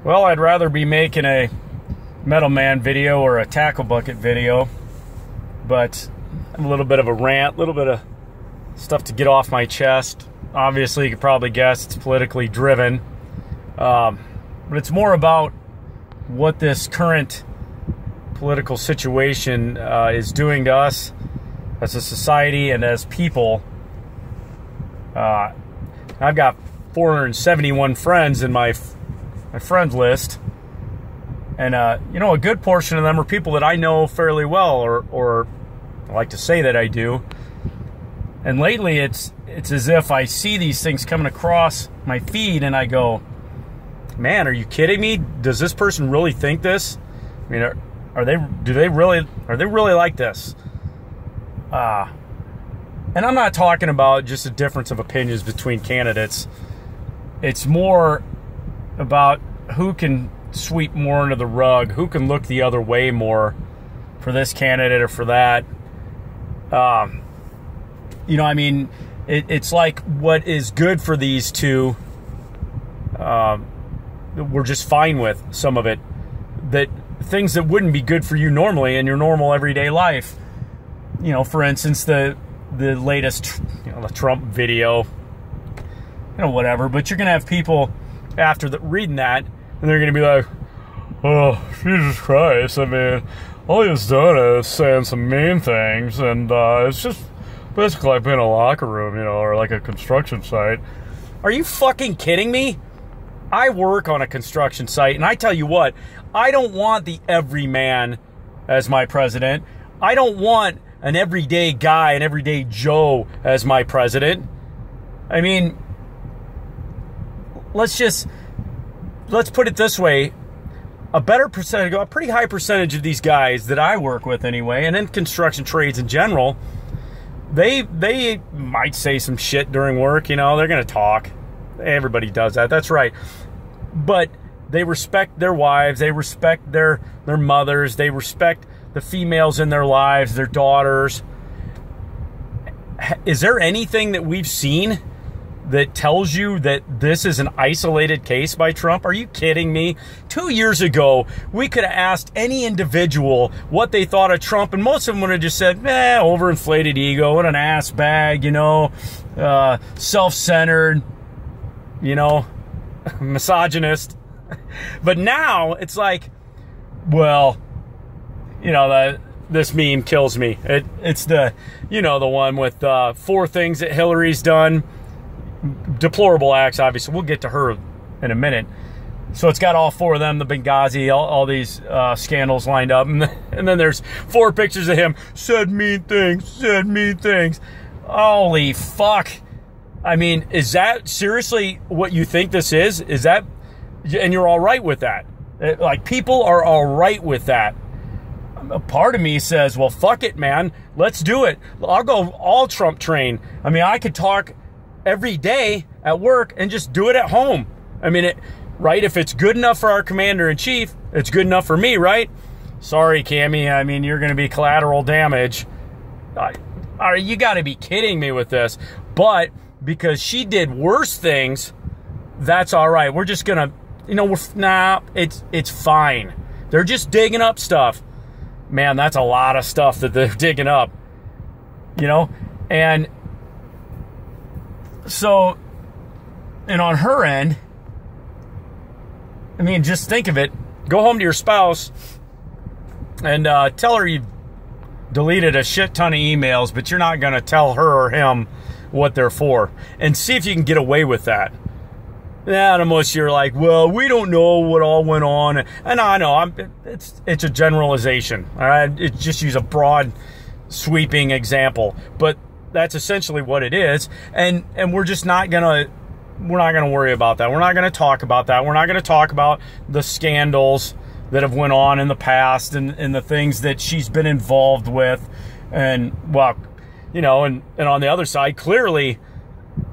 Well, I'd rather be making a Metal Man video or a Tackle Bucket video, but I'm a little bit of a rant, a little bit of stuff to get off my chest. Obviously, you could probably guess it's politically driven, but it's more about what this current political situation is doing to us as a society and as people. I've got 471 friends in my friend list, and you know, a good portion of them are people that I know fairly well, or I like to say that I do. And lately it's as if I see these things coming across my feed and I go, man, are you kidding me? Does this person really think this? I mean, are they really like this? And I'm not talking about just a difference of opinions between candidates. It's more about who can sweep more under the rug, who can look the other way more for this candidate or for that. You know, I mean, it's like what is good for these two, we're just fine with some of it. That things that wouldn't be good for you normally in your normal everyday life. You know, for instance, the latest, you know, the Trump video, you know, whatever. But you're going to have people after reading that, and they're going to be like, oh, Jesus Christ, I mean, all he's done is saying some mean things, and it's just basically like being in a locker room, you know, or like a construction site. Are you fucking kidding me? I work on a construction site, and I tell you what, I don't want the everyman as my president. I don't want an everyday guy, an everyday Joe as my president. I mean, let's put it this way. A pretty high percentage of these guys that I work with anyway, and in construction trades in general, they might say some shit during work, you know, they're going to talk. Everybody does that. That's right. But they respect their wives. They respect their mothers. They respect the females in their lives, their daughters. Is there anything that we've seen that tells you that this is an isolated case by Trump? Are you kidding me? 2 years ago, we could have asked any individual what they thought of Trump, and most of them would have just said, overinflated ego, what an ass bag, you know, self-centered, you know, misogynist. But now it's like, well, you know, this meme kills me. It's the, you know, the one with 4 things that Hillary's done. Deplorable acts, obviously. We'll get to her in a minute. So it's got all 4 of them, the Benghazi, all these scandals lined up. And then there's 4 pictures of him. Said mean things. Holy fuck. I mean, is that seriously what you think this is? Is that, and you're all right with that? Like, people are all right with that. A part of me says, well, fuck it, man. Let's do it. I'll go all Trump train. I mean, I could talk every day at work and just do it at home. I mean, right? If it's good enough for our commander-in-chief, it's good enough for me, right? Sorry, Cammie. I mean, you're going to be collateral damage. You got to be kidding me with this. But because she did worse things, that's all right. We're just going to, you know, it's fine. They're just digging up stuff. Man, that's a lot of stuff that they're digging up, you know? And so, and on her end, I mean, just think of it. Go home to your spouse and tell her you've deleted a shit ton of emails, but you're not going to tell her or him what they're for. And see if you can get away with that. Yeah, unless you're like, well, we don't know what all went on. And I know, it's a generalization. All right, it's just use a broad, sweeping example, but that's essentially what it is. And we're just not gonna worry about that. We're not gonna talk about that. We're not gonna talk about the scandals that have went on in the past and the things that she's been involved with. And well, you know, and on the other side, clearly,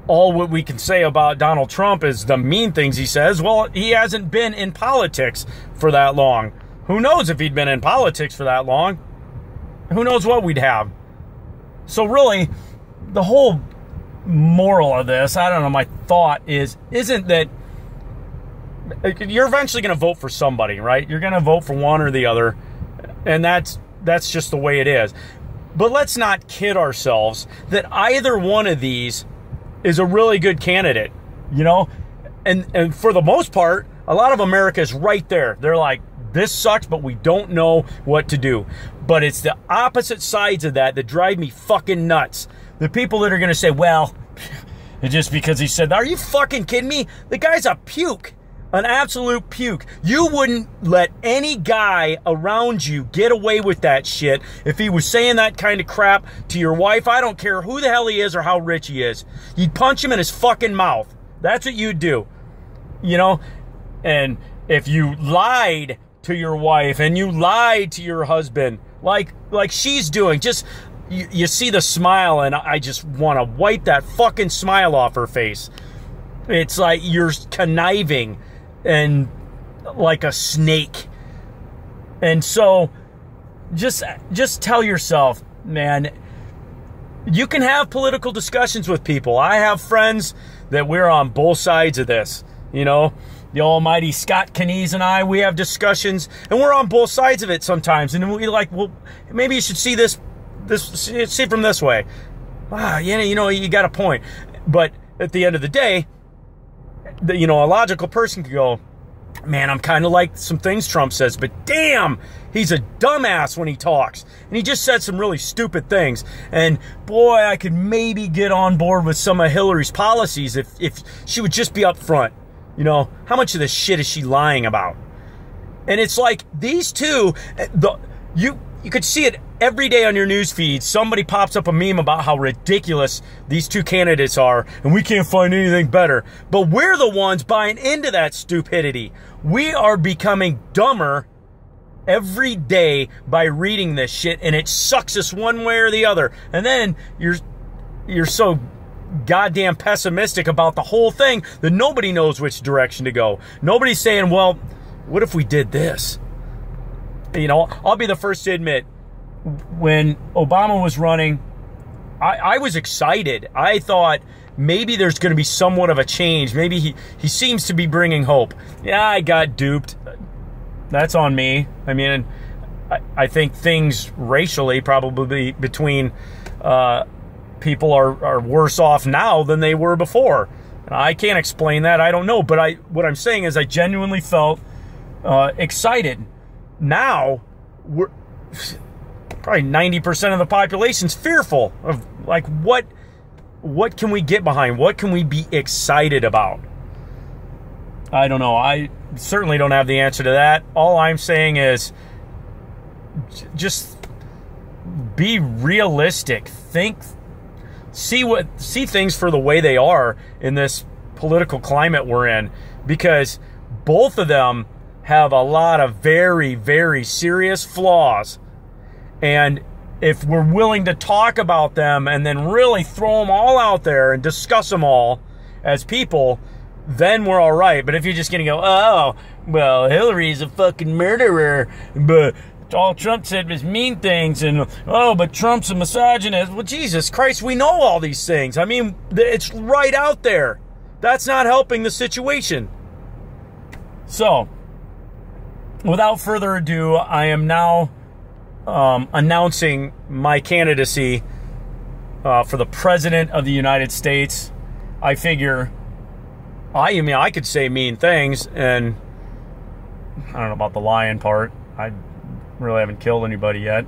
all what we can say about Donald Trump is the mean things he says. Well, he hasn't been in politics for that long. Who knows if he'd been in politics for that long? Who knows what we'd have? So really, the whole moral of this, I don't know, my thought isn't that you're eventually going to vote for somebody, right? You're going to vote for one or the other, and that's just the way it is. But let's not kid ourselves that either one of these is a really good candidate, you know? And for the most part, a lot of America is right there. They're like, this sucks, but we don't know what to do. But it's the opposite sides of that drive me fucking nuts. The people that are going to say, well, just because he said that. Are you fucking kidding me? The guy's a puke. An absolute puke. You wouldn't let any guy around you get away with that shit if he was saying that kind of crap to your wife. I don't care who the hell he is or how rich he is. You'd punch him in his fucking mouth. That's what you'd do. You know? And if you lied to your wife and you lied to your husband like she's doing, just you see the smile, and I just want to wipe that fucking smile off her face. It's like you're conniving and like a snake. And so just tell yourself, man, you can have political discussions with people. I have friends that we're on both sides of this, you know. The almighty Scott Knies and I, we have discussions, and we're on both sides of it sometimes. And we're like, well, maybe you should see see it from this way. Wow, yeah, you know, you got a point. But at the end of the day, you know, a logical person could go, man, I'm kind of like some things Trump says, but damn, he's a dumbass when he talks. And he just said some really stupid things. And boy, I could maybe get on board with some of Hillary's policies if she would just be up front. You know, how much of this shit is she lying about? And it's like these two, you could see it every day on your news feed. Somebody pops up a meme about how ridiculous these two candidates are, and we can't find anything better. But we're the ones buying into that stupidity. We are becoming dumber every day by reading this shit, and it sucks us one way or the other. And then you're so goddamn pessimistic about the whole thing that nobody knows which direction to go. Nobody's saying, well, what if we did this? You know, I'll be the first to admit, when Obama was running, I was excited. I thought maybe there's going to be somewhat of a change. Maybe he seems to be bringing hope. Yeah, I got duped. That's on me. I mean, I think things racially probably between people are worse off now than they were before. I can't explain that. I don't know. But what I'm saying is I genuinely felt excited. Now, we're probably 90% of the population's fearful of, like, what can we get behind? What can we be excited about? I don't know. I certainly don't have the answer to that. All I'm saying is just be realistic. See things for the way they are in this political climate we're in, because both of them have a lot of very, very serious flaws. And if we're willing to talk about them and then really throw them all out there and discuss them all as people, then we're all right. But if you're just going to go, oh, well, Hillary's a fucking murderer, but all Trump said was mean things, and, oh, but Trump's a misogynist. Well, Jesus Christ, we know all these things. I mean, it's right out there. That's not helping the situation. So, without further ado, I am now announcing my candidacy for the President of the United States. I figure, I could say mean things, and I don't know about the lying part. I really haven't killed anybody yet,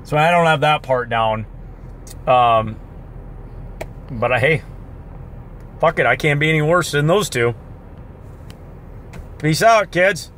so I don't have that part down. But hey, fuck it, I can't be any worse than those two. Peace out, kids.